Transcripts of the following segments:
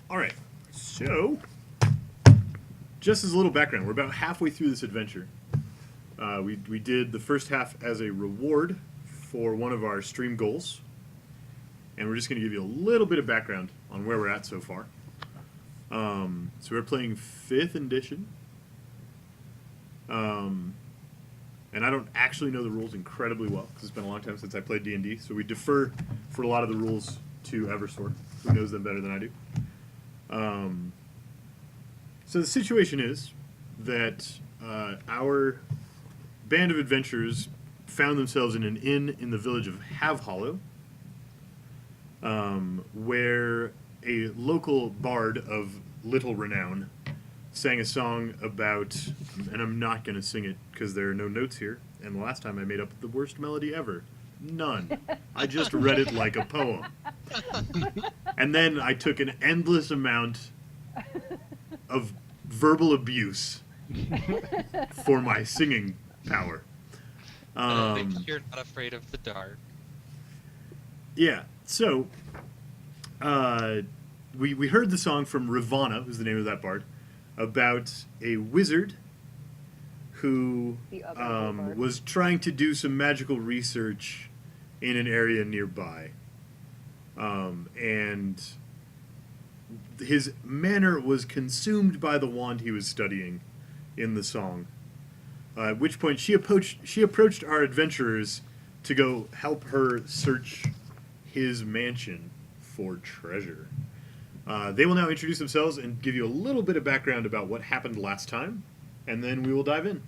All right. So, just as a little background, we're about halfway through this adventure. We did the first half as a reward for one of our stream goals, and we're just going to give you a little bit of background on where we're at so far. So we're playing 5th edition, and I don't actually know the rules incredibly well because it's been a long time since I played D&D. So we defer for a lot of the rules to Eversort, who knows them better than I do. So the situation is that our band of adventurers found themselves in an inn in the village of Have Hollow, where a local bard of little renown sang a song about, and I'm not going to sing it because there are no notes here, and the last time I made up the worst melody ever. None. I just read it like a poem. And then I took an endless amount of verbal abuse for my singing power. I think you're not afraid of the dark. Yeah, so we heard the song from Ravana, who's the name of that bard, about a wizard who was trying to do some magical research in an area nearby. And his manor was consumed by the wand he was studying in the song. At which point she approached our adventurers to go help her search his mansion for treasure. They will now introduce themselves and give you a little bit of background about what happened last time, and then we will dive in.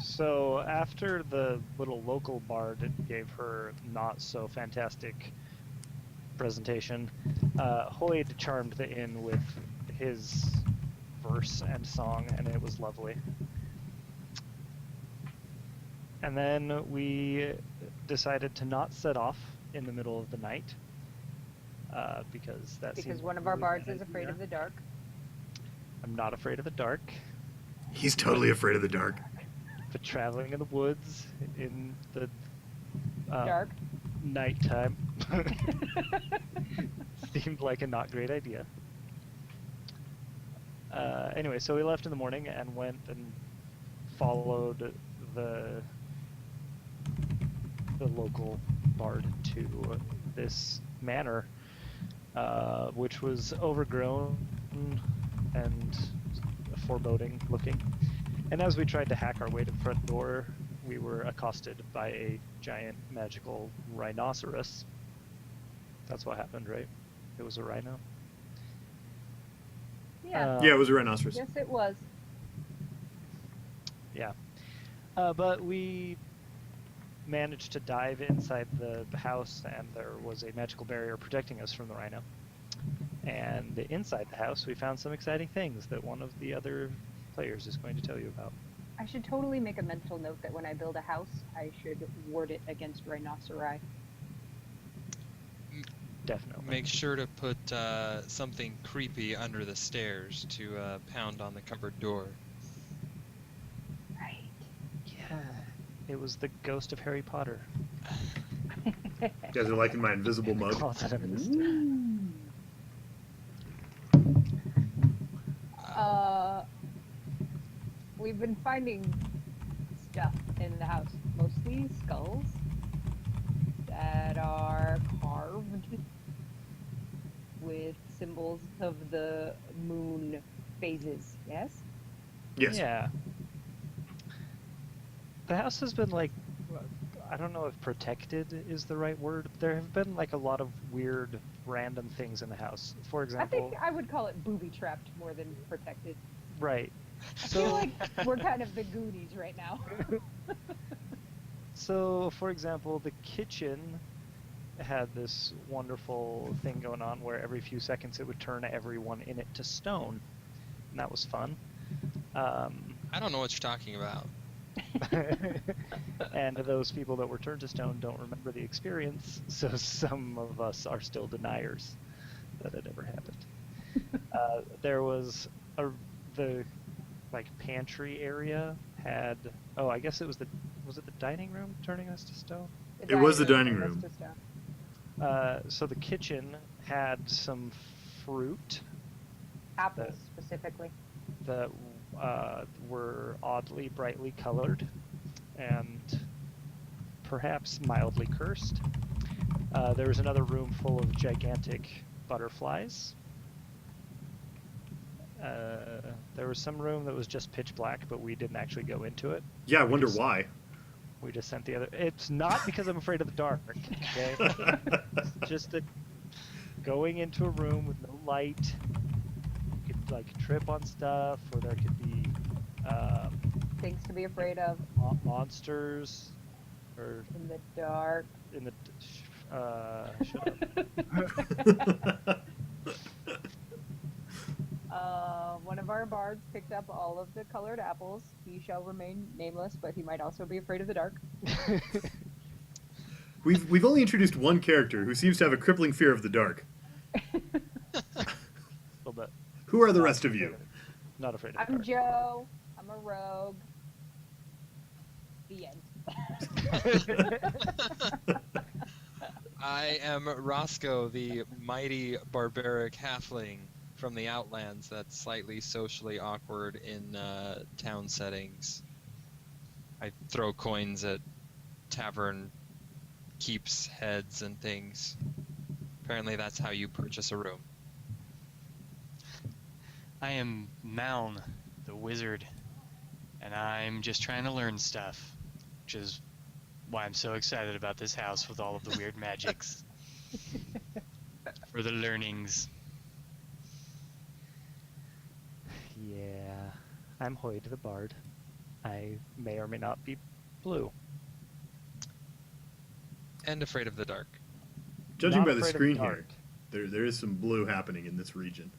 So after the little local bard gave her not so fantastic presentation, Hoyd charmed the inn with his verse and song, and it was lovely. And then we decided to not set off in the middle of the night, because one of our bards is afraid of the dark. I'm not afraid of the dark. He's totally afraid of the dark. But traveling in the woods in the dark nighttime seemed like a not great idea. Anyway, so we left in the morning and went and followed the local bard to this manor, which was overgrown and foreboding looking. And as we tried to hack our way to the front door, we were accosted by a giant magical rhinoceros. That's what happened, right? It was a rhino? Yeah. Yeah, it was a rhinoceros. Yes, it was. Yeah. But we managed to dive inside the house, and there was a magical barrier protecting us from the rhino. And inside the house, we found some exciting things that one of the other players is going to tell you about. I should totally make a mental note that when I build a house, I should ward it against rhinoceri. Definitely. Make sure to put something creepy under the stairs to pound on the cupboard door. Right. Yeah. It was the ghost of Harry Potter. You guys are liking my invisible mug? Closet under the stairs. We've been finding stuff in the house, mostly skulls that are carved with symbols of the moon phases, yes? Yes. Yeah. The house has been like, I don't know if protected is the right word. There have been like a lot of weird, random things in the house. For I example, think I would call it booby-trapped more than protected. right. I feel like we're kind of the Goonies right now. So, for example, the kitchen had this wonderful thing going on where every few seconds it would turn everyone in it to stone, and that was fun. I don't know what you're talking about. And those people that were turned to stone don't remember the experience, so some of us are still deniers that it ever happened. There was the pantry area had, I guess it was was it the dining room turning us to stone? It was the dining from room. Mr. Stone. So the kitchen had some fruit Apples, specifically. that were oddly brightly colored and perhaps mildly cursed. There was another room full of gigantic butterflies. There was some room that was just pitch black, but we didn't actually go into it. Yeah, I We wonder just- why. We just sent the other. It's not because I'm afraid of the dark. Okay, it's just that going into a room with no light, you could like trip on stuff, or there could be Things to be afraid of monsters, or in the dark. in the. Shut up. One of our bards picked up all of the colored apples. He shall remain nameless, but he might also be afraid of the dark. We've only introduced one character who seems to have a crippling fear of the dark. Little bit. Who are the rest of you? Not afraid of the I'm dark. Joe. I'm a rogue. The end. I am Roscoe, the mighty barbaric halfling from the Outlands that's slightly socially awkward in town settings. I throw coins at tavern keeps heads and things. Apparently that's how you purchase a room. I am Maln, the wizard, and I'm just trying to learn stuff, which is why I'm so excited about this house with all of the weird magics. For the learnings. Yeah, I'm Hoyd the Bard. I may or may not be blue. And afraid of the dark. Judging Not by the afraid of screen dark. here, there is some blue happening in this region.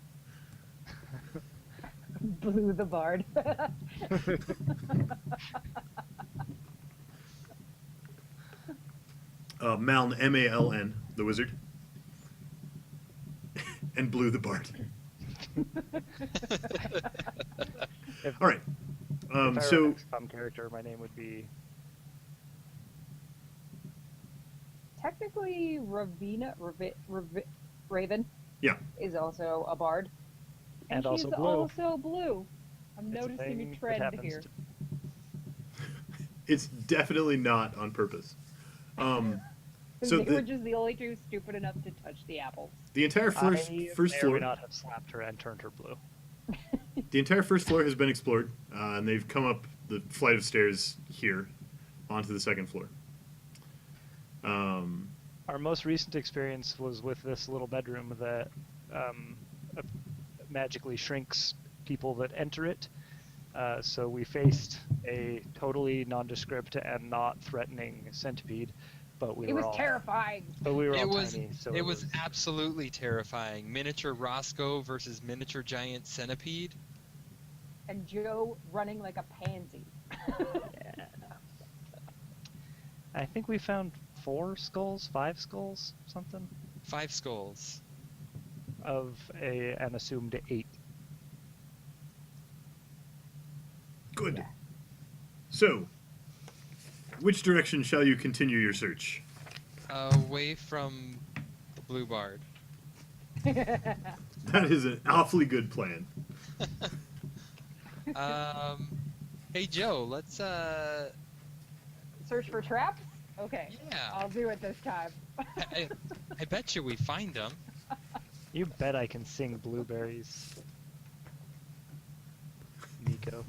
Blue the bard. Maln, M-A-L-N, the wizard. And Blue the bard. If, All right. if I were So an XCOM character, my name would be. Technically, Raven yeah, is also a bard. And she's also blue. also blue. I'm It's noticing thing a that trend happens here. to- it's definitely not on purpose. So They were the, just the only two stupid enough to touch the apples. the entire first I first may or floor, may not have slapped her and turned her blue. the entire first floor has been explored, and they've come up the flight of stairs here onto the second floor. Our most recent experience was with this little bedroom that magically shrinks people that enter it. So we faced a totally nondescript and not threatening centipede, but we It were was all terrifying. But we were It all was tiny, so it was absolutely terrifying. Miniature Roscoe versus miniature giant centipede. And Joe running like a pansy. Yeah. I think we found 5 skulls, something 5 skulls. of an assumed 8. Good. Yeah. So, which direction shall you continue your search? Away from the blue bard. That is an awfully good plan. Hey Joe, let's Search for traps? Okay. yeah. I'll do it this time. I bet you we find them. You bet I can sing blueberries. Nico.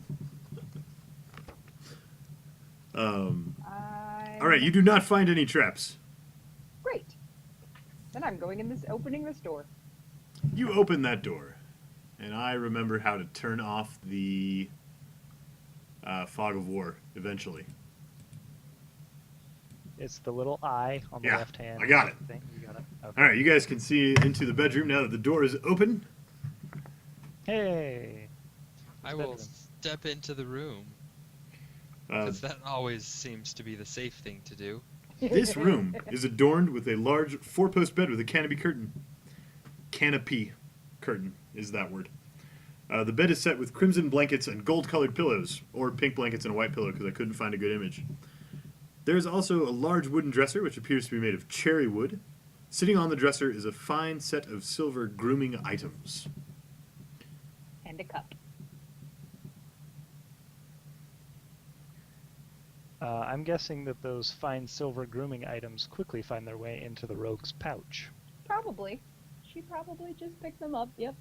All right, you do not find any traps. Great. Then I'm going in this, opening this door. You open that door, and I remember how to turn off the fog of war eventually. It's the little eye on the Yeah, left hand. I got it. Thing. You got it. Okay. All right, you guys can see into the bedroom now that the door is open. Hey. I will step into the room Uh, because that always seems to be the safe thing to do. this room is adorned with a large 4-post bed with a canopy curtain. Canopy curtain is that word. The bed is set with crimson blankets and gold-colored pillows, or pink blankets and a white pillow because I couldn't find a good image. There is also a large wooden dresser, which appears to be made of cherry wood. Sitting on the dresser is a fine set of silver grooming items. And a cup. I'm guessing that those fine silver grooming items quickly find their way into the rogue's pouch. Probably. She probably just picked them up. Yep.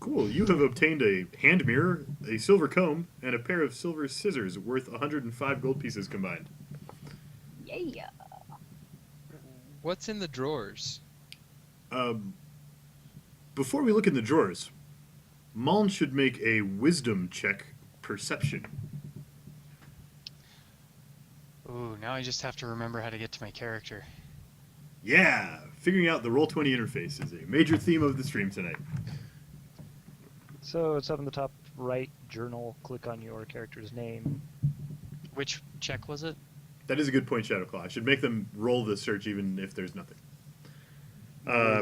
Cool, you have obtained a hand mirror, a silver comb, and a pair of silver scissors worth 105 gold pieces combined. Yeah. What's in the drawers? Before we look in the drawers, Maln should make a wisdom check perception. Ooh, now I just have to remember how to get to my character. Yeah, figuring out the Roll20 interface is a major theme of the stream tonight. So it's up in the top right journal. Click on your character's name. Which check was it? That is a good point, Shadowclaw. I should make them roll the search even if there's nothing.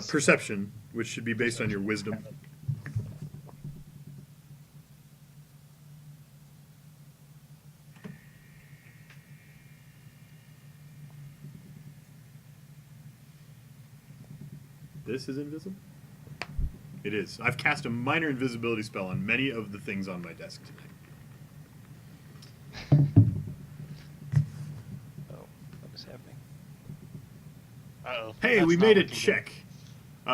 Perception, which should be based on your wisdom. This is invisible? It is. I've cast a minor invisibility spell on many of the things on my desk tonight. Oh, what is happening? Uh-oh. Hey, That's we not made a looking good. check.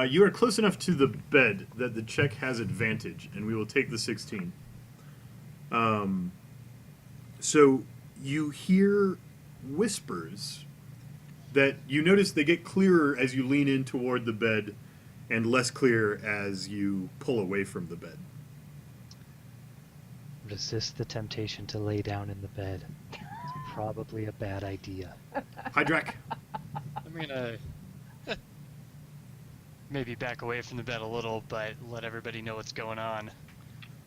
You are close enough to the bed that the check has advantage, and we will take the 16. So you hear whispers that you notice they get clearer as you lean in toward the bed and less clear as you pull away from the bed. Resist the temptation to lay down in the bed. It's probably a bad idea. Hi, Drac. I'm gonna maybe back away from the bed a little, but let everybody know what's going on.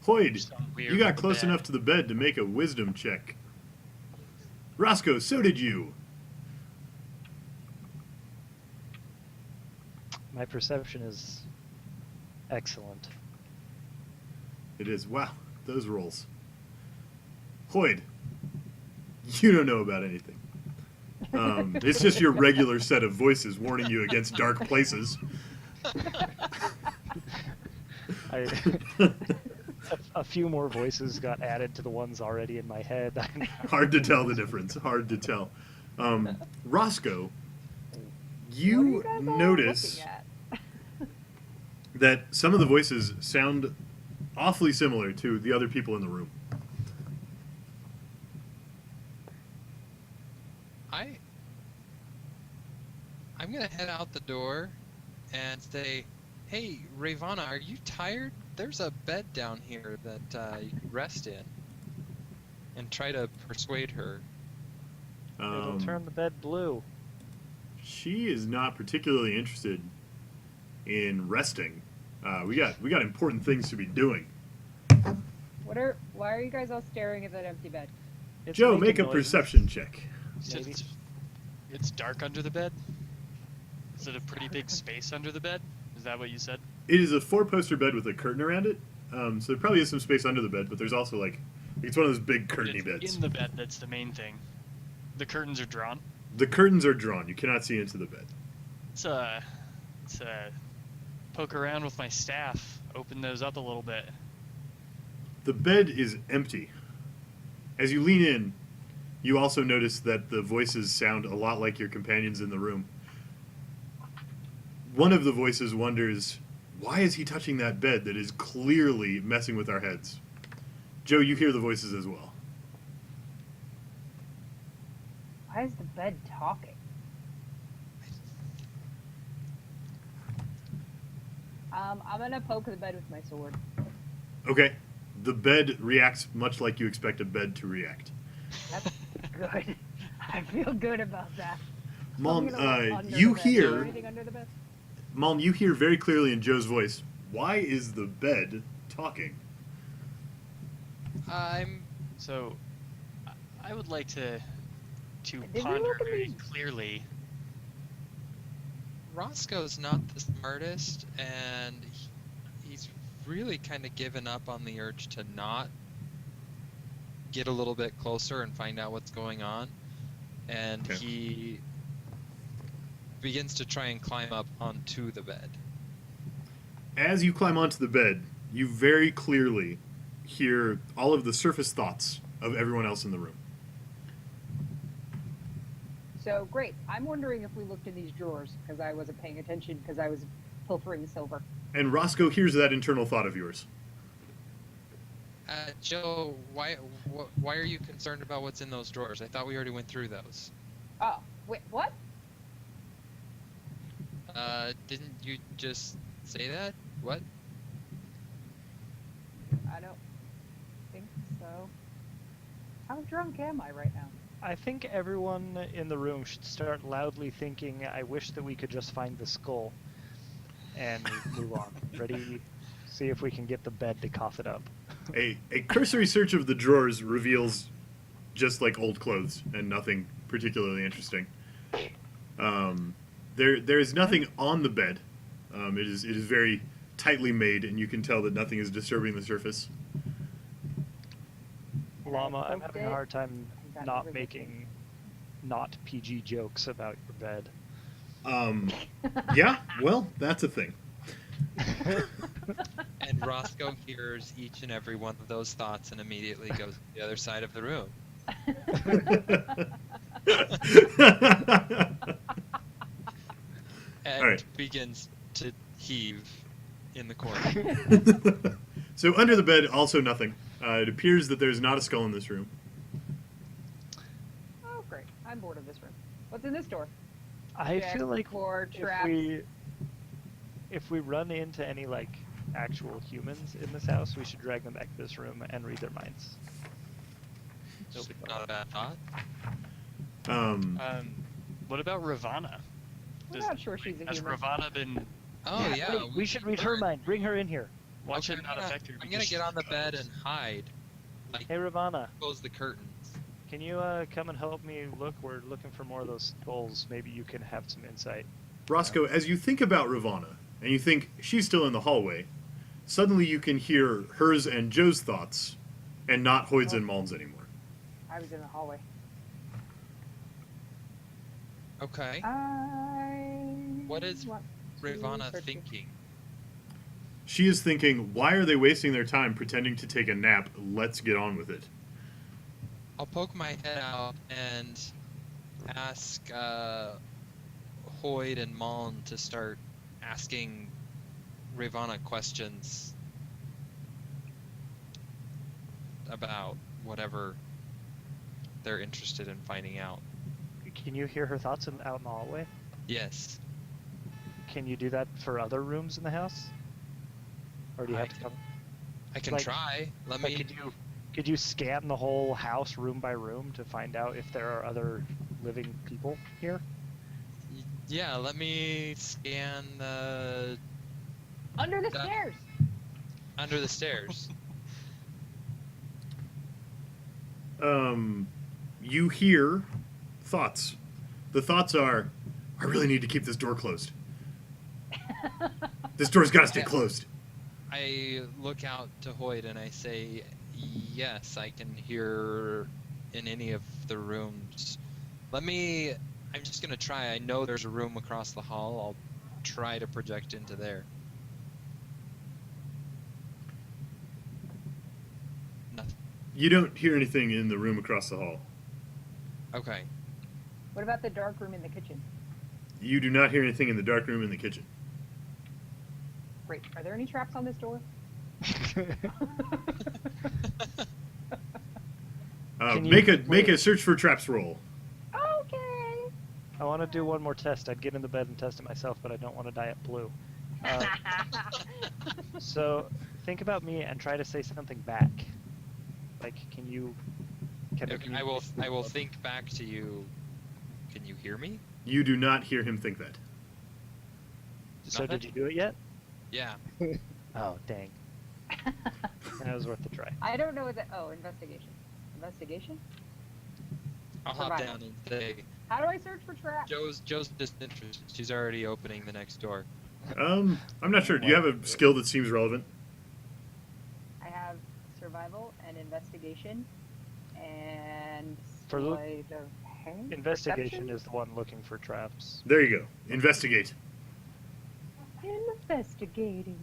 Hoyd, Something weird you got with the close bed. enough to the bed to make a wisdom check. Roscoe, so did you. My perception is excellent. It is. Wow, those rolls. Hoyd, you don't know about anything. It's just your regular set of voices warning you against dark places. A few more voices got added to the ones already in my head. Hard to tell the difference. Hard to tell. Roscoe, What are you guys all notice looking at? that some of the voices sound awfully similar to the other people in the room. I'm gonna head out the door and say, "Hey, Ravana, are you tired? There's a bed down here that you could rest in." And try to persuade her. It'll turn the bed blue. She is not particularly interested in resting. We got important things to be doing. Why are you guys all staring at that empty bed? It's Joe, making make a noises. perception check. Maybe. It's dark under the bed? Is it a pretty big space under the bed? Is that what you said? It is a 4-poster bed with a curtain around it, so there probably is some space under the bed, but there's also it's one of those big curtainy It's beds. in the bed that's the main thing. The curtains are drawn. The curtains are drawn. You cannot see into the bed. Let's poke around with my staff. Open those up a little bit. The bed is empty. As you lean in, you also notice that the voices sound a lot like your companions in the room. One of the voices wonders, why is he touching that bed that is clearly messing with our heads? Joe, you hear the voices as well. Why is the bed talking? I'm gonna poke the bed with my sword. Okay. The bed reacts much like you expect a bed to react. That's good. I feel good about that. Maln, I'm gonna look under you the bed. Is there hear, anything under the bed? Maln, you hear very clearly in Joe's voice, why is the bed talking? I'm So, I would like to we ponder look at very these? clearly. Roscoe's not the smartest, and he's really kind of given up on the urge to not get a little bit closer and find out what's going on. and Okay. he begins to try and climb up onto the bed. As you climb onto the bed, you very clearly hear all of the surface thoughts of everyone else in the room. So great. I'm wondering if we looked in these drawers because I wasn't paying attention because I was pilfering silver. And Roscoe hears that internal thought of yours. Joe, why are you concerned about what's in those drawers? I thought we already went through those. Oh, wait, what? Didn't you just say that? What? I don't think so. How drunk am I right now? I think everyone in the room should start loudly thinking, I wish that we could just find the skull and move on. Ready? See if we can get the bed to cough it up. A cursory search of the drawers reveals just like old clothes and nothing particularly interesting. There is nothing on the bed. It is very tightly made, and you can tell that nothing is disturbing the surface. Llama, I'm poked having a it hard time and got not everything. making not PG jokes about your bed. Yeah, well, that's a thing. And Roscoe hears each and every one of those thoughts and immediately goes to the other side of the room. And All right. begins to heave in the corner. So under the bed, also nothing. It appears that there's not a skull in this room. Oh, great. I'm bored of this room. What's in this door? I Check feel like for if traps. we run into any like actual humans in this house, we should drag them back to this room and read their minds. It'll be fun. Not a bad thought. What about Ravana? We're not sure she's a Has human. Ravana been? Oh yeah, Wait, we should read her mind. Bring her in here. Why should Okay, it not affect her? I'm because gonna she's get on the a bed ghost? and hide. Like Hey Ravana, close the curtains. can you come and help me look? We're looking for more of those skulls. Maybe you can have some insight. Roscoe, as you think about Ravana, and you think she's still in the hallway, suddenly you can hear hers and Joe's thoughts, and not Hoyd's and Malm's anymore. I was in the hallway. Okay. What is want to Ravana search it. thinking? She is thinking, why are they wasting their time pretending to take a nap? Let's get on with it. I'll poke my head out and ask Hoyd and Malm to start asking Ravana questions about whatever they're interested in finding out. Can you hear her thoughts out in the hallway? Yes. Can you do that for other rooms in the house? Or do you have to come? I can Like- try. Let Like, me. could you scan the whole house room by room to find out if there are other living people here? Yeah, let me scan the Under the That- stairs. under the stairs. You hear thoughts. The thoughts are, I really need to keep this door closed. This door's got to stay Yeah. closed. I look out to Hoyd and I say, yes, I can hear in any of the rooms. I'm just going to try. I know there's a room across the hall. I'll try to project into there. Nothing. You don't hear anything in the room across the hall. Okay. What about the dark room in the kitchen? You do not hear anything in the dark room in the kitchen. Great. Are there any traps on this door? Can you- Make a search for traps roll. Okay. I want to do one more test. I'd get in the bed and test it myself, but I don't want to die at blue. So think about me and try to say something back. Like, can you? Can Okay, I will think back to you. Can you hear me? You do not hear him think that. So Nothing? did you do it yet? Yeah. Oh dang! That was worth a try. I don't know what that. Oh, investigation. Investigation? I'll hop Survival. down and say, How do I search for traps? Joe's disinterested. She's already opening the next door. I'm not sure. Do you have a skill that seems relevant? I have survival and investigation and For the- sleight of Okay. Investigation Perception? is the one looking for traps. There you go. Investigate. Investigating.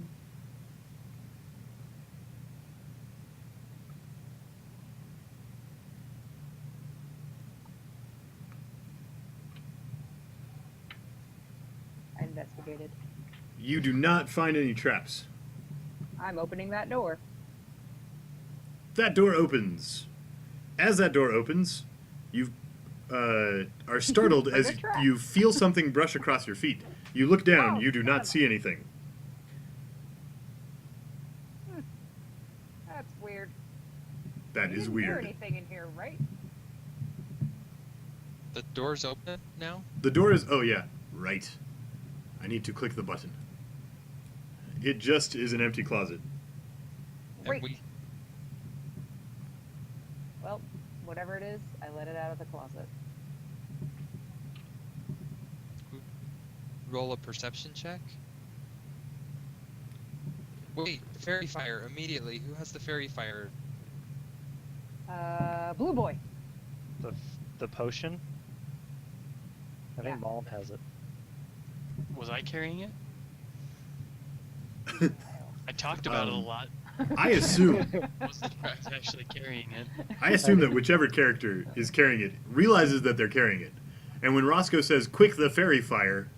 I investigated. You do not find any traps. I'm opening that door. That door opens. As that door opens, you are startled Like as a trap. you feel something brush across your feet. You look down. Oh, You do son not of a- see anything. That's weird. That You is didn't hear weird. anything in here, right? The door's open now? The door is. Oh, yeah. Right. I need to click the button. It just is an empty closet. Great. And we Well, whatever it is, I let it out of the closet. roll a perception check? Wait, fairy fire immediately. Who has the fairy fire? Blue boy. The potion? I think Yeah. Malm has it. Was I carrying it? I talked about it a lot. I assume. Wasn't actually carrying it. I assume that whichever character is carrying it realizes that they're carrying it. And when Roscoe says, "Quick, the fairy fire,"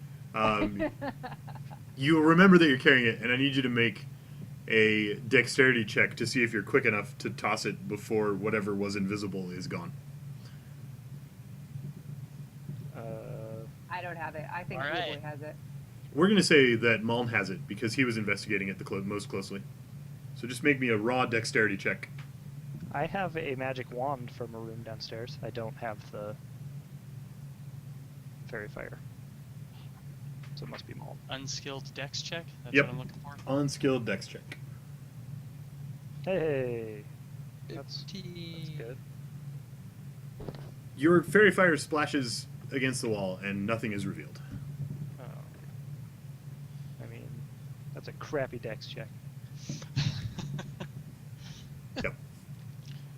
you'll remember that you're carrying it, and I need you to make a dexterity check to see if you're quick enough to toss it before whatever was invisible is gone. I don't have it. I think All Blue right. boy has it. We're going to say that Malm has it because he was investigating it most closely. So just make me a raw dexterity check. I have a magic wand from a room downstairs. I don't have the fairy fire. So it must be Malm. Unskilled dex check? That's Yep. what I'm looking for? Unskilled dex check. Hey! That's 15. good. Your fairy fire splashes against the wall, and nothing is revealed. Oh. I mean, that's a crappy dex check. Yep.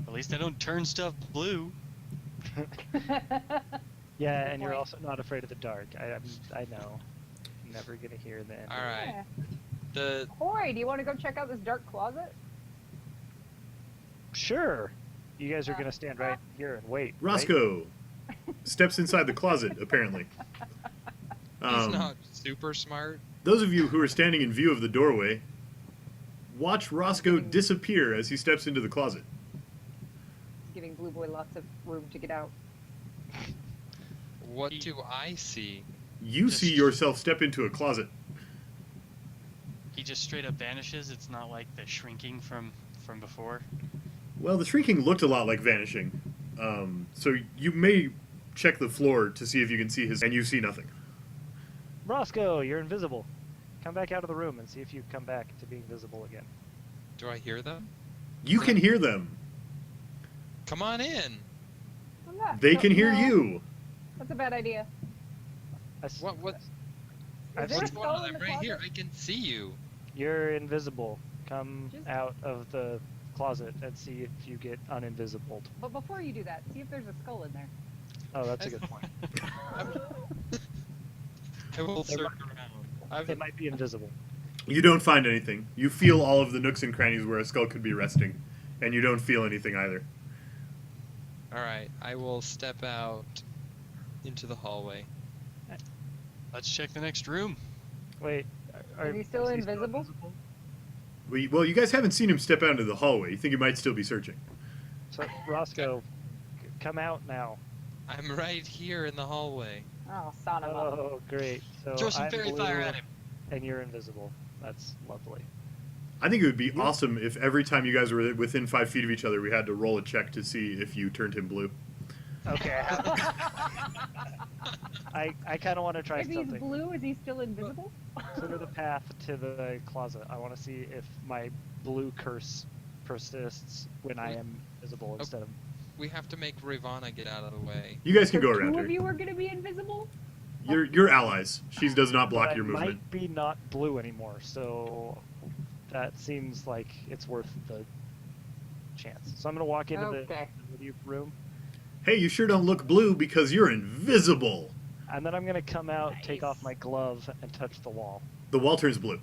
At least I don't turn stuff blue. Yeah, Good and you're point. also not afraid of the dark. I know. Never gonna hear the end. All right. Yeah. The Hoy, do you want to go check out this dark closet? Sure. You guys are gonna stand right here and wait. right? Roscoe steps inside the closet, apparently. he's not super smart. Those of you who are standing in view of the doorway, watch Roscoe disappear as he steps into the closet. It's giving Blue boy lots of room to get out. What do I see? You Just- see yourself step into a closet. He just straight up vanishes. It's not like the shrinking from before. Well, the shrinking looked a lot like vanishing. So you may check the floor to see if you can see his, and you see nothing. Roscoe, you're invisible. Come back out of the room and see if you come back to being visible again. Do I hear them? You can hear them. Come on in. I'm not- They can hear no, you. That's a bad idea. What? Is I've there a What's seen- going skull on? in I'm the right here. closet? I can see you. You're invisible. Come Just- out of the closet and see if you get uninvisible. But before you do that, see if there's a skull in there. Oh, that's a good point. I will There circle around. I've, It might be invisible. You don't find anything. You feel all of the nooks and crannies where a skull could be resting, and you don't feel anything either. all right. I will step out into the hallway. Let's check the next room. Wait. Is he still invisible? Well, you guys haven't seen him step out into the hallway. You think he might still be searching. So, Roscoe, come out now. I'm right here in the hallway. Oh, son of a. Oh, great. So Throw some I'm fairy blue fire at him. and you're invisible. That's lovely. I think it would be awesome if every time you guys were within 5 feet of each other, we had to roll a check to see if you turned him blue. Okay. I kind of want to try If he's something. blue, is he still invisible? Clear the path to the closet. I want to see if my blue curse persists when I am visible instead of. We have to make Ravana get out of the way. You guys can go So around two her. of you are going to be invisible? You're allies. She does not block But your I movement. might be not blue anymore, so that seems like it's worth the chance. So I'm gonna walk into Okay. the room. Hey, you sure don't look blue because you're invisible. And then I'm gonna come out, take off Nice. my glove, and touch the wall. The wall turns blue.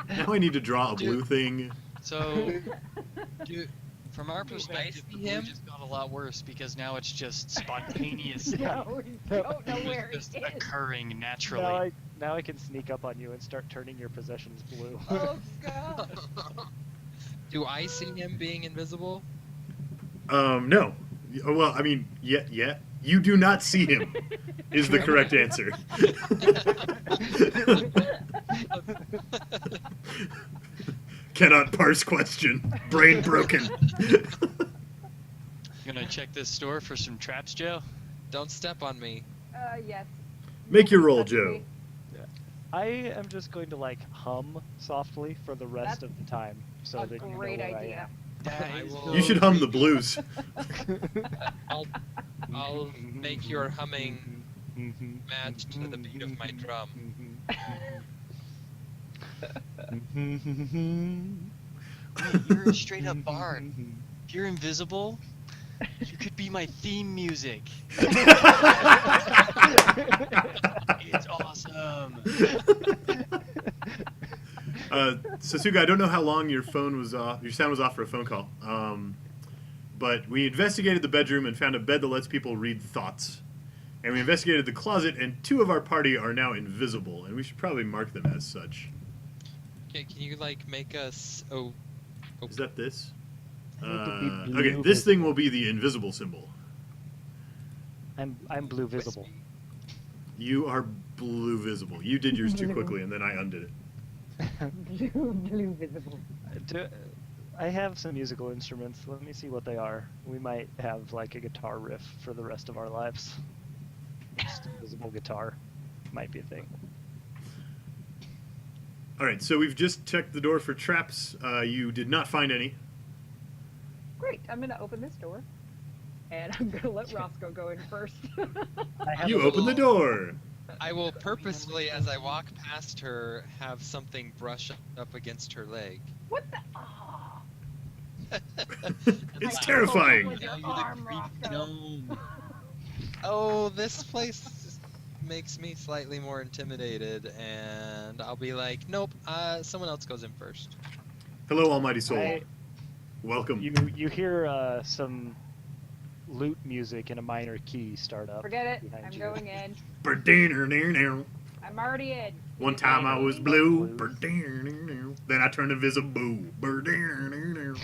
Now I need to draw a blue thing. So, Dude, from our perspective, perspective, the see blue him. just got a lot worse because now it's just spontaneous. No, we don't know where it is. just occurring naturally. Now I can sneak up on you and start turning your possessions blue. Oh god. Do I see him being invisible? No. Well, I mean, yeah. You do not see him, is the correct answer. Cannot parse question. Brain broken. Gonna check this store for some traps, Joe. Don't step on me. Yes. Make your roll, Touch Joe. me. I am just going to like hum softly for the rest of the time, so A that you know great where idea. I is will- You should hum the blues. I'll make your humming match to the beat of my drum. Wait, you're a straight up bard. If you're invisible, you could be my theme music. It's awesome. Sasuga, I don't know how long your phone was off. Your sound was off for a phone call. But we investigated the bedroom and found a bed that lets people read thoughts. And we investigated the closet, and 2 of our party are now invisible, and we should probably mark them as such. Okay, can you like make us? Oh, Is that this? I need to be blue Okay, this thing visible. will be the invisible symbol. I'm blue visible. You are blue visible. You did yours too quickly, and then I undid it. Blue visible. I have some musical instruments. Let me see what they are. We might have like a guitar riff for the rest of our lives. Just invisible guitar might be a thing. All right, so we've just checked the door for traps. You did not find any. Great. I'm gonna open this door, and I'm gonna let Roscoe go in first. I have You a open the door. I will purposefully, as I walk past her, have something brush up against her leg. What the? Oh. It's I terrifying. With your arm, Roscoe. Oh, this place makes me slightly more intimidated, and I'll be like, nope, someone else goes in first. Hello, Almighty Soul. I- Welcome. You hear some lute music in a minor key start up. Forget it. behind I'm you. going in. Ba-ding-er-ding-er. I'm already in. One time I was blue. Blues. Ba-ding-er-ding-er. Then I turned invisible. Ba-ding-er-ding-er.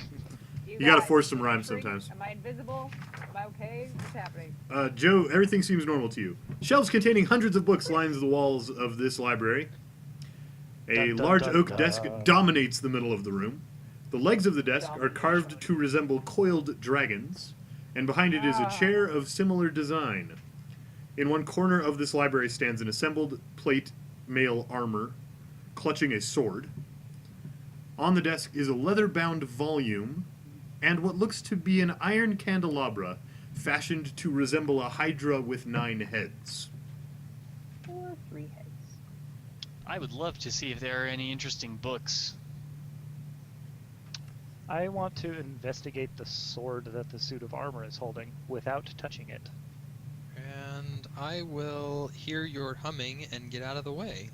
You guys, gotta force some am I rhymes free? sometimes. Am I invisible? Am I okay? What's happening? Joe, everything seems normal to you. Shelves containing hundreds of books lines the walls of this library. A Dun, dun, large dun, oak dun. desk dominates the middle of the room. The legs of the desk are carved to resemble coiled dragons, and behind it is a chair of similar design. In one corner of this library stands an assembled plate mail armor, clutching a sword. On the desk is a leather-bound volume, and what looks to be an iron candelabra, fashioned to resemble a hydra with 9 heads. Or 3 heads. I would love to see if there are any interesting books. I want to investigate the sword that the suit of armor is holding without touching it. And I will hear your humming and get out of the way.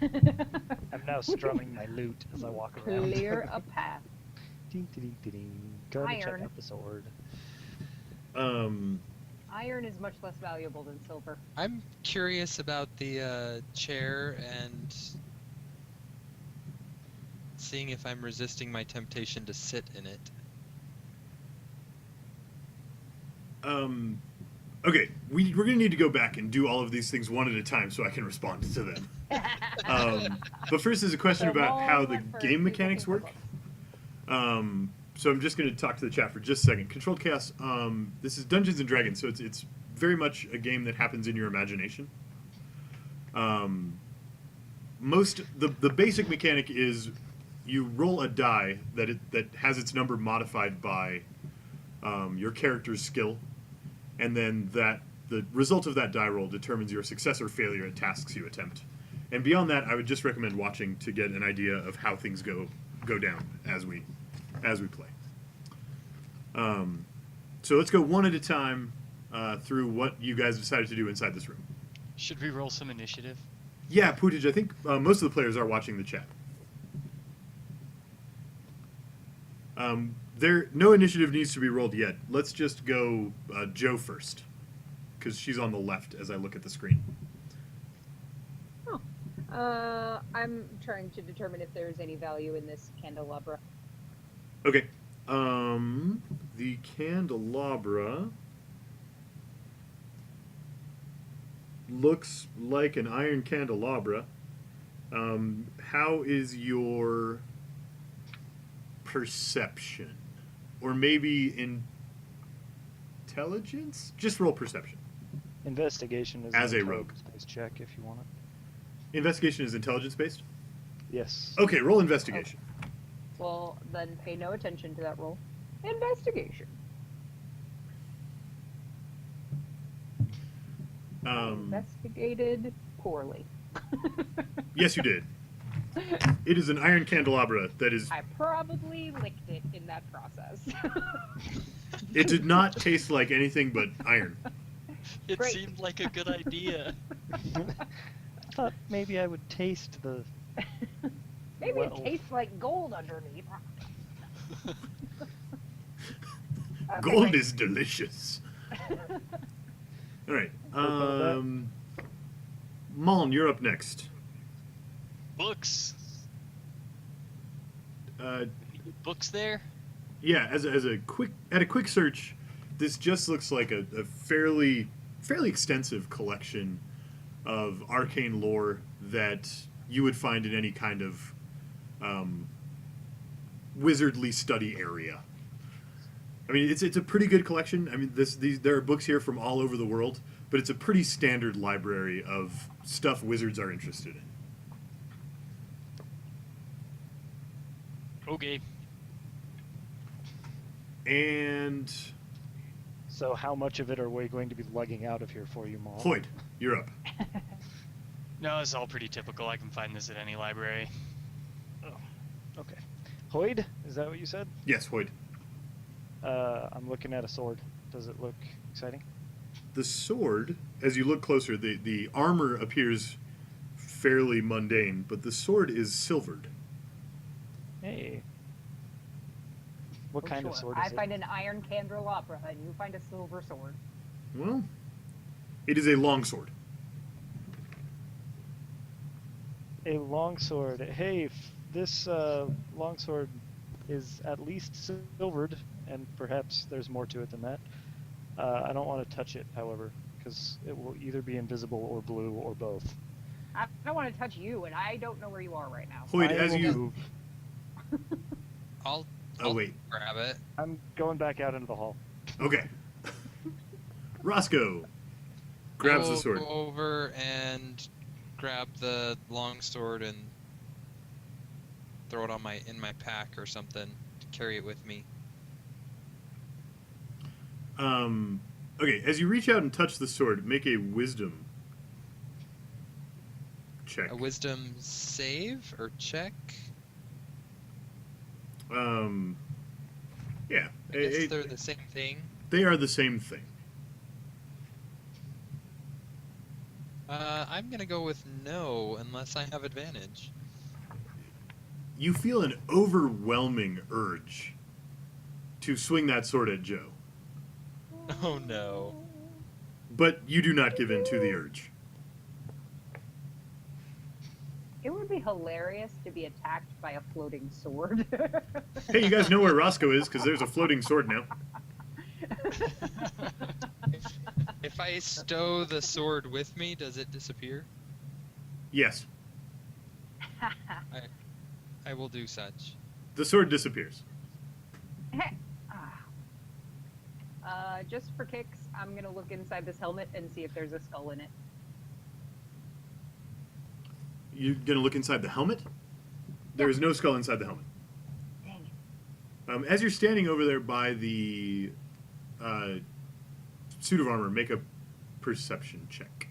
I'm now strumming my lute as I walk around. Clear a path. Ding, ding, ding, ding. Gonna check Iron. out the sword. Iron is much less valuable than silver. I'm curious about the chair and seeing if I'm resisting my temptation to sit in it. Okay, we're going to need to go back and do all of these things one at a time so I can respond to them. But first is a question about how the game mechanics work. So I'm just going to talk to the chat for just a second. Controlled Chaos, this is Dungeons & Dragons, so it's very much a game that happens in your imagination. The basic mechanic is you roll a die that has its number modified by your character's skill, and then the result of that die roll determines your success or failure at tasks you attempt. And beyond that, I would just recommend watching to get an idea of how things go down as we play. So let's go one at a time through what you guys decided to do inside this room. Should we roll some initiative? Yeah, Pootage, I think most of the players are watching the chat. No initiative needs to be rolled yet. Let's just go Joe first, because she's on the left as I look at the screen. I'm trying to determine if there's any value in this candelabra. Okay. The candelabra looks like an iron candelabra. How is your perception? Or maybe intelligence? Just roll perception. Investigation is As an a rogue. intelligence-based check if you want it. Investigation is intelligence based? Yes. Okay, roll investigation. Well, then pay no attention to that roll. Investigation. Investigated poorly. Yes, you did. It is an iron candelabra that is. I probably licked it in that process. It did not taste like anything but iron. It Great. seemed like a good idea. I thought maybe I would taste the. Maybe Well. it tastes like gold underneath. Okay, Gold great. is delicious. All right. about that. Mullen, you're up next. Books. Books there? Yeah, as a quick search, this just looks like a fairly extensive collection of arcane lore that you would find in any kind of wizardly study area. I mean, it's a pretty good collection. I mean, there are books here from all over the world, but it's a pretty standard library of stuff wizards are interested in. Okay. And So how much of it are we going to be lugging out of here for you, Maul? Hoyt, you're up. No, it's all pretty typical. I can find this at any library. Okay. Hoyd, is that what you said? Yes, Hoyt. I'm looking at a sword. Does it look exciting? The sword, as you look closer, the armor appears fairly mundane, but the sword is silvered. Hey. What Oh, kind of sure. sword I is it? find an iron candelabra, and you find a silver sword. Well, it is a long sword. A longsword. Hey, this longsword is at least silvered, and perhaps there's more to it than that. I don't want to touch it, however, because it will either be invisible or blue or both. I don't want to touch you, and I don't know where you are right now. Hoyt, I as will you... move. I'll Oh, wait. grab it. I'm going back out into the hall. Okay. Roscoe grabs the I'll sword. Go over and grab the long sword and throw it in my pack or something to carry it with me. Okay, as you reach out and touch the sword, make a wisdom check. A wisdom save or check? Yeah. I guess they're the same thing. They are the same thing. I'm gonna go with no, unless I have advantage. You feel an overwhelming urge to swing that sword at Joe, Oh no. but you do not give in to the urge. It would be hilarious to be attacked by a floating sword. Hey, you guys know where Roscoe is, because there's a floating sword now. If I stow the sword with me, does it disappear? Yes, I will do such. the sword disappears. Just for kicks, I'm gonna look inside this helmet and see if there's a skull in it. You're going to look inside the helmet? There is no skull inside the helmet. Dang it. As you're standing over there by the suit of armor, make a perception check.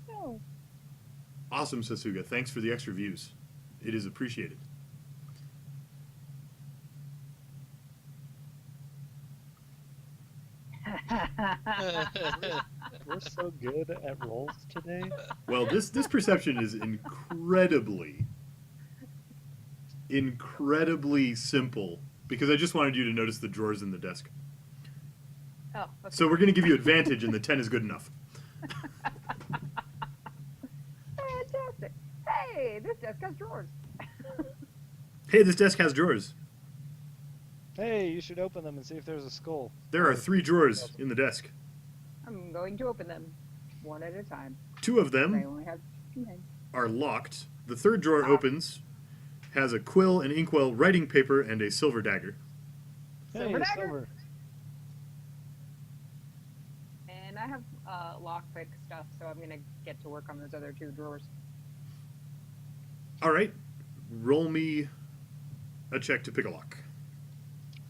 No. Awesome, Sasuga. Thanks for the extra views. It is appreciated. We're so good at rolls today. Well, this perception is incredibly simple because I just wanted you to notice the drawers in the desk. Oh, okay. So we're going to give you advantage, and the 10 is good enough. Fantastic. Hey, this desk has drawers. Hey, this desk has drawers. Hey, you should open them and see if there's a skull. There are 3 drawers in the desk. I'm going to open them one at a time. 2 of I them only have 2 hands. are locked. The 3rd drawer opens, has a quill, an inkwell, writing paper, and a silver dagger. Hey, Silver dagger. silver. And I have lockpick stuff, so I'm gonna get to work on those other 2 drawers. All right, roll me a check to pick a lock.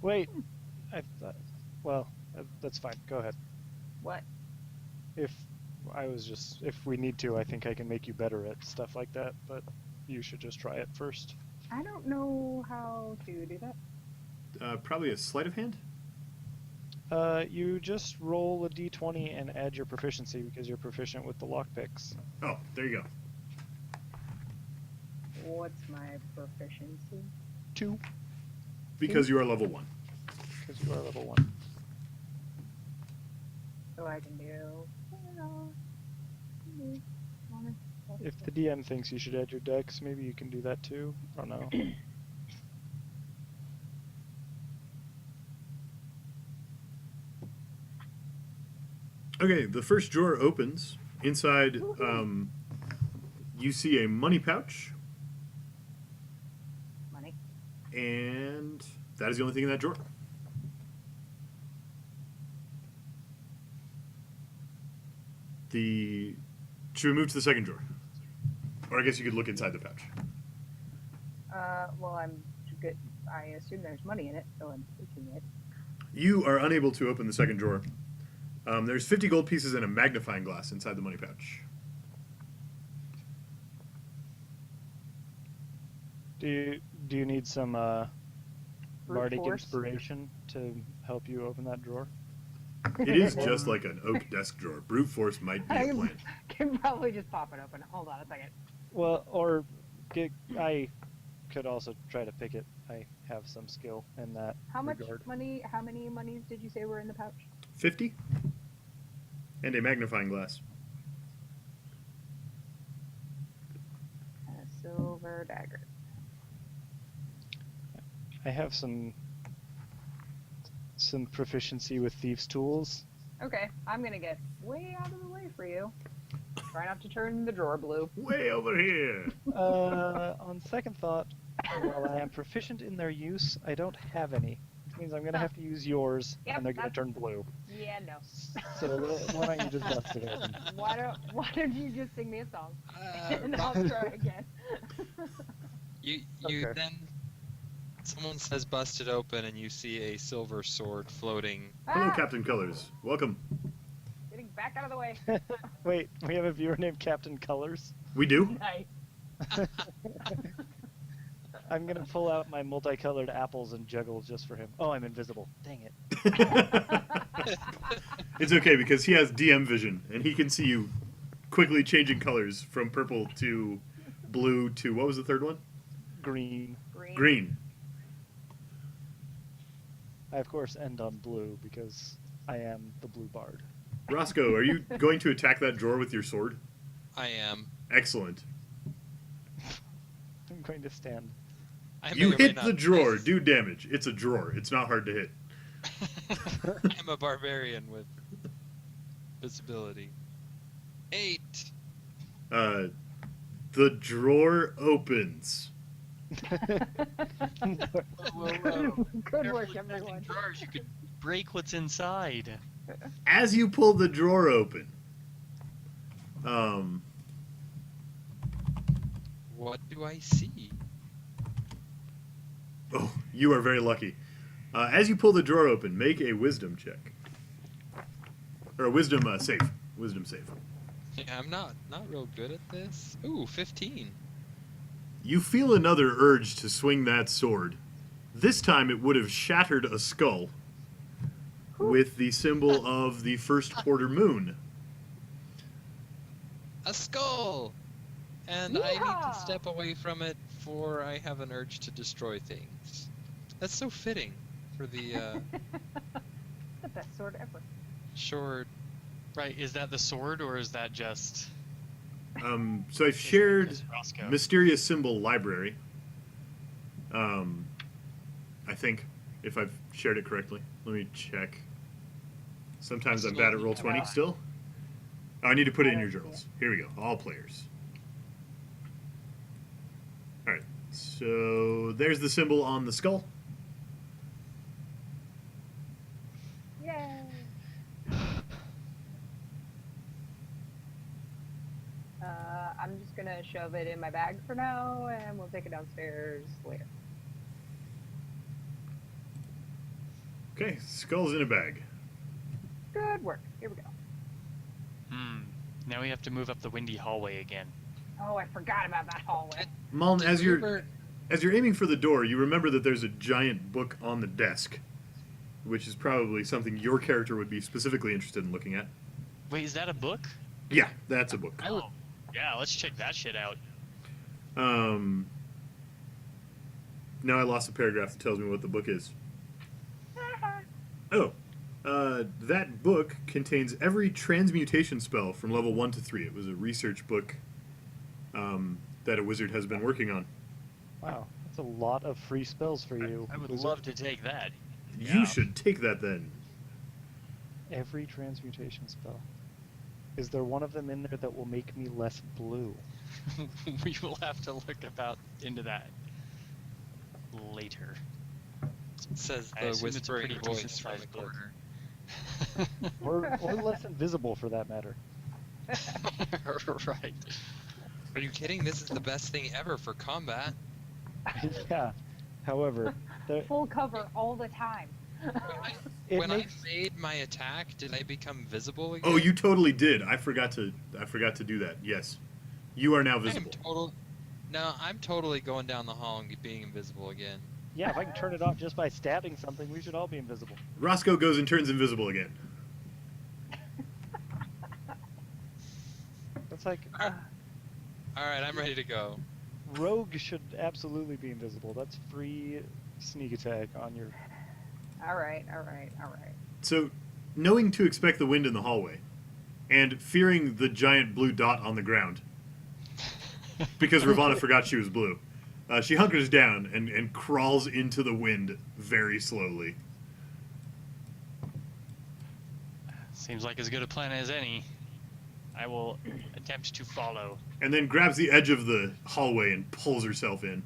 Wait, I thought. Well, that's fine. Go ahead. What? If we need to, I think I can make you better at stuff like that. But you should just try it first. I don't know how to do that. Probably a sleight of hand. You just roll a d20 and add your proficiency because you're proficient with the lockpicks. Oh, there you go. What's my proficiency? 2, Because you are level 1. because you are level 1. So I can do. If the DM thinks you should add your dex, maybe you can do that too. I don't know. Okay, the first drawer opens. Inside, you see a money pouch, Money. and that is the only thing in that drawer. Should we move to the second drawer? Or I guess you could look inside the pouch. Well, I'm good. I assume there's money in it, so I'm taking it. You are unable to open the second drawer. There's 50 gold pieces and a magnifying glass inside the money pouch. Do you need some Brute bardic force? inspiration to help you open that drawer? It is just like an oak desk drawer. Brute force might be a plan. Can probably just pop it open. Hold on a second. Well, I could also try to pick it. I have some skill in that How much regard. money? How many monies did you say were in the pouch? 50? And a magnifying glass. And a silver dagger. I have some proficiency with thieves' tools. Okay, I'm gonna get way out of the way for you. Try not to turn the drawer blue. Way over here! On second thought, while I am proficient in their use, I don't have any. Which means I'm going to have to use yours, Yep, and they're going to that's- turn blue. Yeah, no. So why don't you just bust it open? Why don't you just sing me a song and Uh, I'll try again. you Okay. then someone says busted open and you see a silver sword floating. Hello, Ah, Captain Colors. Welcome. getting back out of the way. Wait, we have a viewer named Captain Colors. We do? Nice. I'm going to pull out my multicolored apples and juggle just for him. Oh, I'm invisible. Dang it. It's okay because he has DM vision and he can see you quickly changing colors from purple to blue to what was the third one? Green. Green. Green. I, of course, end on blue because I am the blue bard. Roscoe, are you going to attack that drawer with your sword? I am. Excellent. I'm going to stand. I You may or may hit not the drawer, miss. do damage. It's a drawer. It's not hard to hit. I'm a barbarian with visibility. 8. The drawer opens. Good work, Careful with everyone. drawers, you could break what's inside. As you pull the drawer open, What do I see? oh, you are very lucky. As you pull the drawer open, make a wisdom check. Or a wisdom save. Wisdom save. Yeah, I'm not real good at this. Ooh, 15. You feel another urge to swing that sword. This time it would have shattered a skull with the symbol of the first quarter moon. A skull! And I need to Yeehaw! step away from it, for I have an urge to destroy things. That's so fitting for the The best sword ever. short. Right, is that the sword or is that just So I've shared is Roscoe? mysterious symbol library. I think if I've shared it correctly. Let me check. Sometimes I'm bad at roll 20 still. Oh, I need to put it in your journals. Here we go. All players. All right. So there's the symbol on the skull. Yay! I'm just gonna shove it in my bag for now, and we'll take it downstairs later. Okay, skull's in a bag. Good work. Here we go. Now we have to move up the windy hallway again. Oh, I forgot about that hallway. Malm, Did as we you're ever- as you're aiming for the door, you remember that there's a giant book on the desk, which is probably something your character would be specifically interested in looking at. Wait, is that a book? Yeah, that's a book. Oh, yeah, let's check that shit out. Now I lost a paragraph that tells me what the book is. Oh, that book contains every transmutation spell from level 1 to 3. It was a research book that a wizard has been working on. Wow, that's a lot of free spells for you. I would wizard. love to take that. You should take that then. Every transmutation spell. Is there one of them in there that will make me less blue? We will have to look into that later. Says I the assume it's a whispering pretty voice decent from the sized book. corner. Or less invisible for that matter. Right. Are you kidding? This is the best thing ever for combat. Yeah. However, there, Full cover all the time. it When makes I made my attack, did I become visible again? Oh, you totally did. I forgot to do that. Yes. You are now I am visible. No, I'm totally going down the hall and being invisible again. yeah. If I can turn it off just by stabbing something, we should all be invisible. Roscoe goes and turns invisible again. That's like All right, I'm ready to go. rogue should absolutely be invisible. That's free sneak attack on your. All right. So, knowing to expect the wind in the hallway, and fearing the giant blue dot on the ground, because Ravana forgot she was blue, she hunkers down and crawls into the wind very slowly. Seems like as good a plan as any. I will attempt to follow. And then grabs the edge of the hallway and pulls herself in.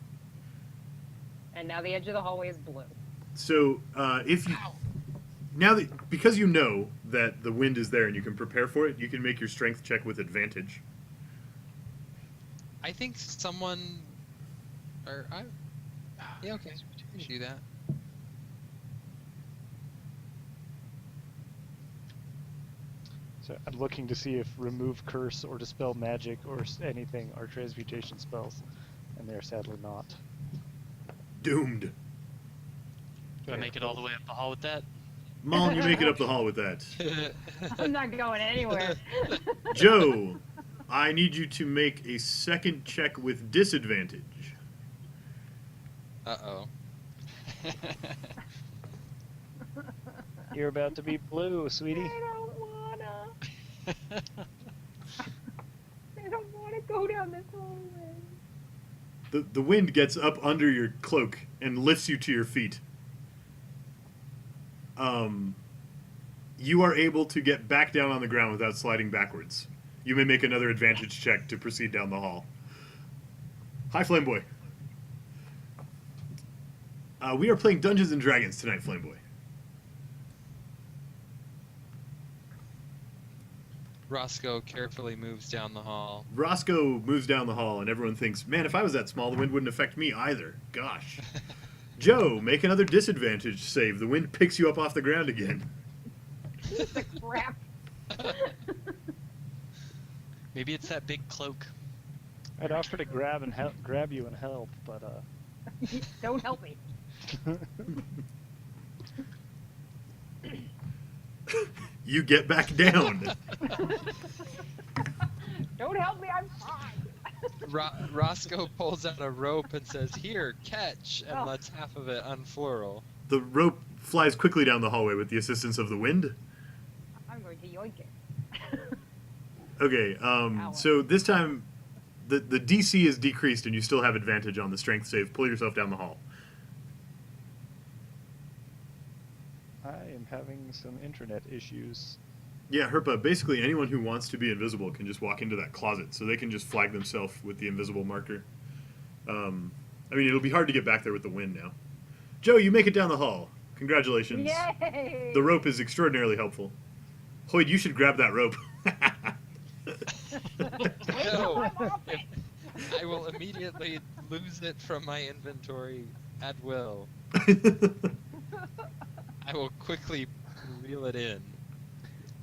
And now the edge of the hallway is blue. So, if you because you know that the wind is there and you can prepare for it, you can make your strength check with advantage. I think someone, yeah, okay, we can do that. So I'm looking to see if remove curse or dispel magic or anything are transmutation spells, and they're sadly not. Doomed. Do I make it all the way up the hall with that? Mullen, you make it up the hall with that. I'm not going anywhere. Joe, I need you to make a second check with disadvantage. Uh-oh. You're about to be blue, sweetie. I don't wanna. I don't wanna go down this hallway. The wind gets up under your cloak and lifts you to your feet. You are able to get back down on the ground without sliding backwards. You may make another advantage check to proceed down the hall. Hi, Flameboy. We are playing Dungeons and Dragons tonight, Flameboy. Roscoe carefully moves down the hall. Roscoe moves down the hall, and everyone thinks, man, if I was that small, the wind wouldn't affect me either. Gosh. Joe, make another disadvantage save. The wind picks you up off the ground again. Piece of crap. Maybe it's that big cloak. I'd offer to grab you and help, but Don't help me. You get back down. Don't help me. I'm fine. Roscoe pulls out a rope and says, "Here, catch," and Oh. lets half of it unfurl. The rope flies quickly down the hallway with the assistance of the wind. I'm going to yoink it. Okay, Ow. so this time the DC is decreased and you still have advantage on the strength save. Pull yourself down the hall. I am having some internet issues. Yeah, Herpa, basically anyone who wants to be invisible can just walk into that closet, so they can just flag themselves with the invisible marker. I mean, it'll be hard to get back there with the wind now. Joe, you make it down the hall. Congratulations. Yay! The rope is extraordinarily helpful. Hoyd, you should grab that rope. No, I will immediately lose it from my inventory at will. I will quickly reel it in.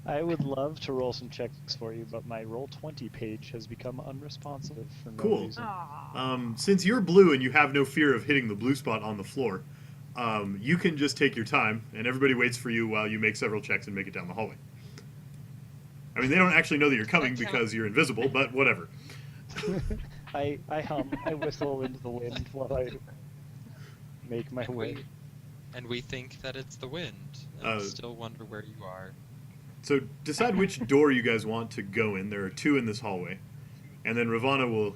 I would love to roll some checks for you, but my Roll20 page has become unresponsive for no Cool. reason. Aw. Since you're blue and you have no fear of hitting the blue spot on the floor, you can just take your time, and everybody waits for you while you make several checks and make it down the hallway. I mean, they don't actually know that you're coming That because you're invisible, but whatever. I hum, I whistle into the wind while I make my way. And we think that it's the wind, and Uh, still wonder where you are. So decide which door you guys want to go in. There are two in this hallway. And then Ravana will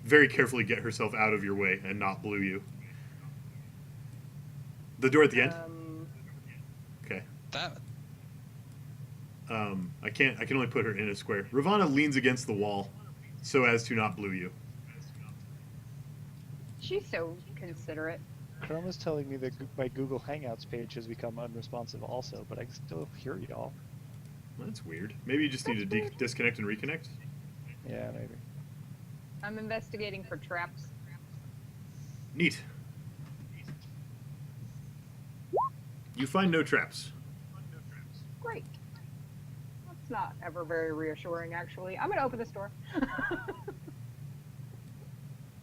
very carefully get herself out of your way and not blue you. The door at the end? Okay. That I can only put her in a square. Ravana leans against the wall so as to not blue you. She's so considerate. Chroma's telling me that my Google Hangouts page has become unresponsive also, but I can still hear y'all. Well, that's weird. Maybe you just need to That's weird. disconnect and reconnect? Yeah, maybe. I'm investigating for traps. Neat. You find no traps. Great. That's not ever very reassuring, actually. I'm gonna open this door.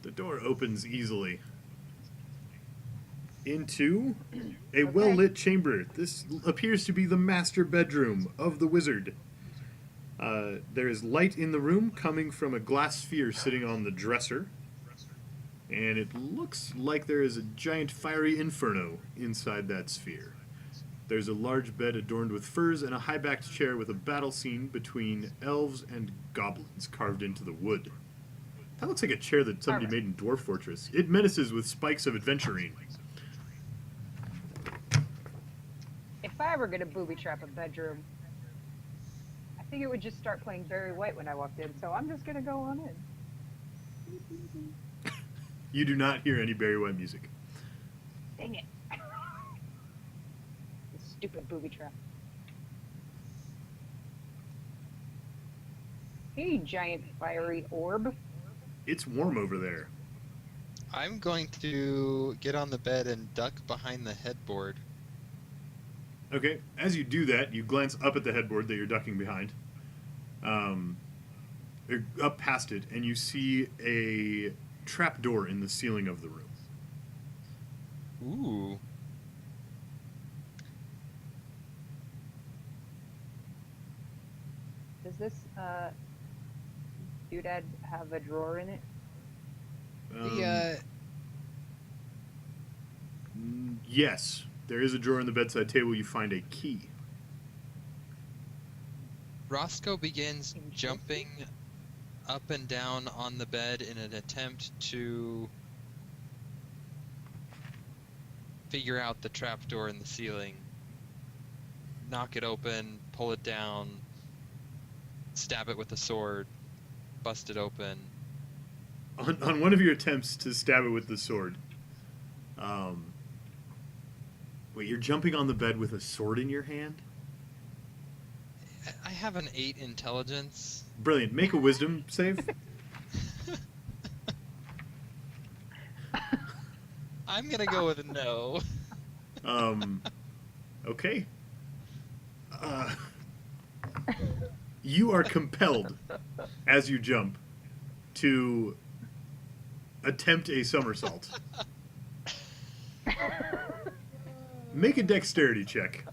The door opens easily into a Okay. well-lit chamber. This appears to be the master bedroom of the wizard. There is light in the room coming from a glass sphere sitting on the dresser. And it looks like there is a giant fiery inferno inside that sphere. There's a large bed adorned with furs and a high-backed chair with a battle scene between elves and goblins carved into the wood. That looks like a chair that somebody Alright. made in Dwarf Fortress. It menaces with spikes of adventurine. If I ever get a booby trap a bedroom, I think it would just start playing Barry White when I walked in, so I'm just gonna go on in. You do not hear any Barry White music. Dang it. This stupid booby trap. Hey, giant fiery orb. It's warm over there. I'm going to get on the bed and duck behind the headboard. Okay, as you do that, you glance up at the headboard that you're ducking behind. Or up past it, and you see a trapdoor in the ceiling of the room. Ooh. Does this doodad have a drawer in it? Yes, there is a drawer in the bedside table. You find a key. Roscoe begins Interesting. jumping up and down on the bed in an attempt to figure out the trapdoor in the ceiling. Knock it open, pull it down, stab it with a sword, bust it open. On one of your attempts to stab it with the sword, wait, you're jumping on the bed with a sword in your hand? I have an 8 intelligence. Brilliant. Make a wisdom save. I'm gonna go with a no. Okay. You are compelled, as you jump, to attempt a somersault. Make a dexterity check.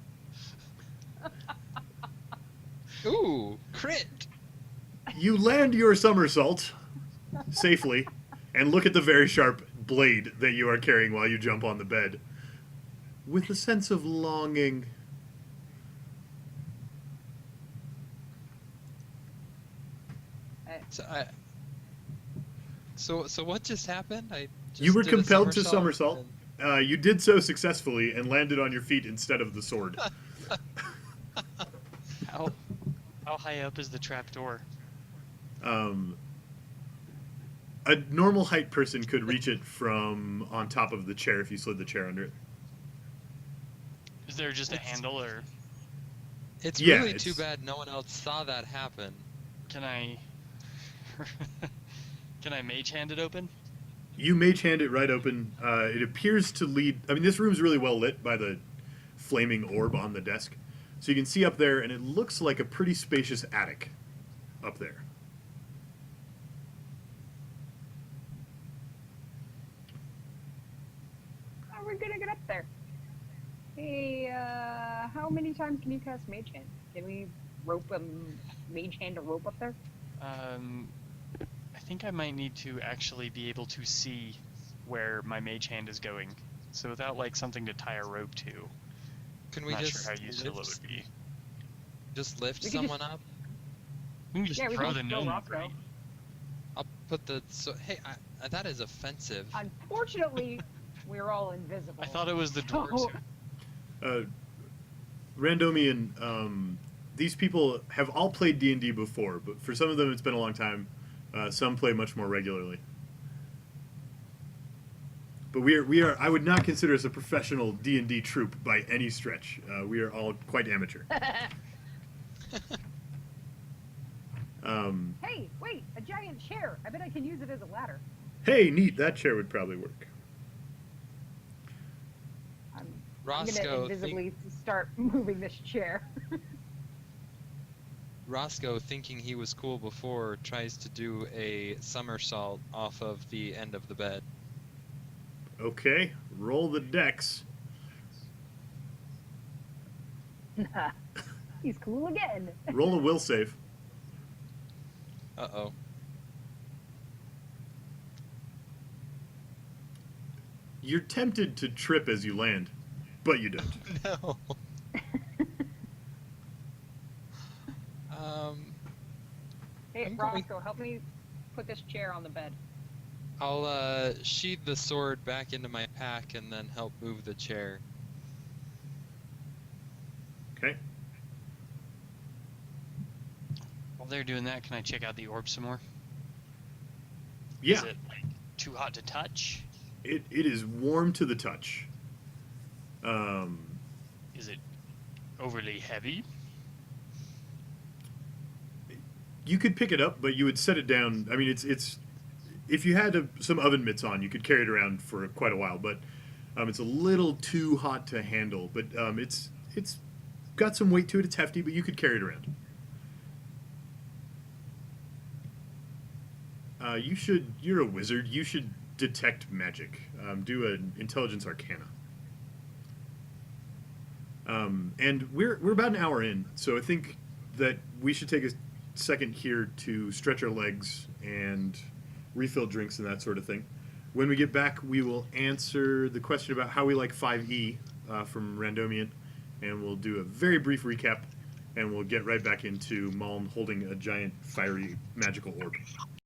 Ooh, crit. You land your somersault safely and look at the very sharp blade that you are carrying while you jump on the bed with a sense of longing. So, so what just happened? I just You were did a compelled to somersault. and- You did so successfully and landed on your feet instead of the sword. How high up is the trapdoor? Um, a normal height person could reach it from on top of the chair if you slid the chair under it. Is there just a It's- handle, or It's Yeah, really it's- too bad no one else saw that happen. can I can I mage hand it open? You mage hand it right open. It appears to lead. I mean, this room's really well lit by the flaming orb on the desk. So you can see up there, and it looks like a pretty spacious attic up there. How are we gonna get up there? Hey, how many times can you cast Mage Hand? Can we rope Mage Hand a rope up there? I think I might need to actually be able to see where my mage hand is going. So without like something to tie a rope to, Can I'm we not just sure how useful it lift, would be. just lift We can someone up? We can just Yeah, we throw can the throw gnome Roscoe. right. I'll put the hey. That is offensive. Unfortunately, we're all invisible. I thought it was the door So- too. Randomian, these people have all played D&D before, but for some of them it's been a long time. Some play much more regularly. But we are. I would not consider us a professional D&D troupe by any stretch. We are all quite amateur. Hey, wait, a giant chair. I bet I can use it as a ladder. Hey, neat. That chair would probably work. I'm Roscoe, gonna invisibly start moving this chair. Roscoe, thinking he was cool before, tries to do a somersault off of the end of the bed. Okay, roll the dex. He's cool again. Roll a will save. Uh-oh. You're tempted to trip as you land, but you don't. No. Hey, I'm going- Roscoe, help me put this chair on the bed. I'll sheathe the sword back into my pack and then help move the chair. Okay. While they're doing that, can I check out the orb some more? Yeah, Is it like too hot to touch? it is warm to the touch. Is it overly heavy? You could pick it up, but you would set it down. I mean, it's if you had some oven mitts on, you could carry it around for quite a while. But it's a little too hot to handle. But it's got some weight to it. It's hefty, but you could carry it around. You're a wizard. You should detect magic. Do an intelligence arcana. And we're about an hour in, so I think that we should take a second here to stretch our legs and refill drinks and that sort of thing. When we get back, we will answer the question about how we like 5e from Randomian, and we'll do a very brief recap, and we'll get right back into Malm holding a giant fiery magical orb.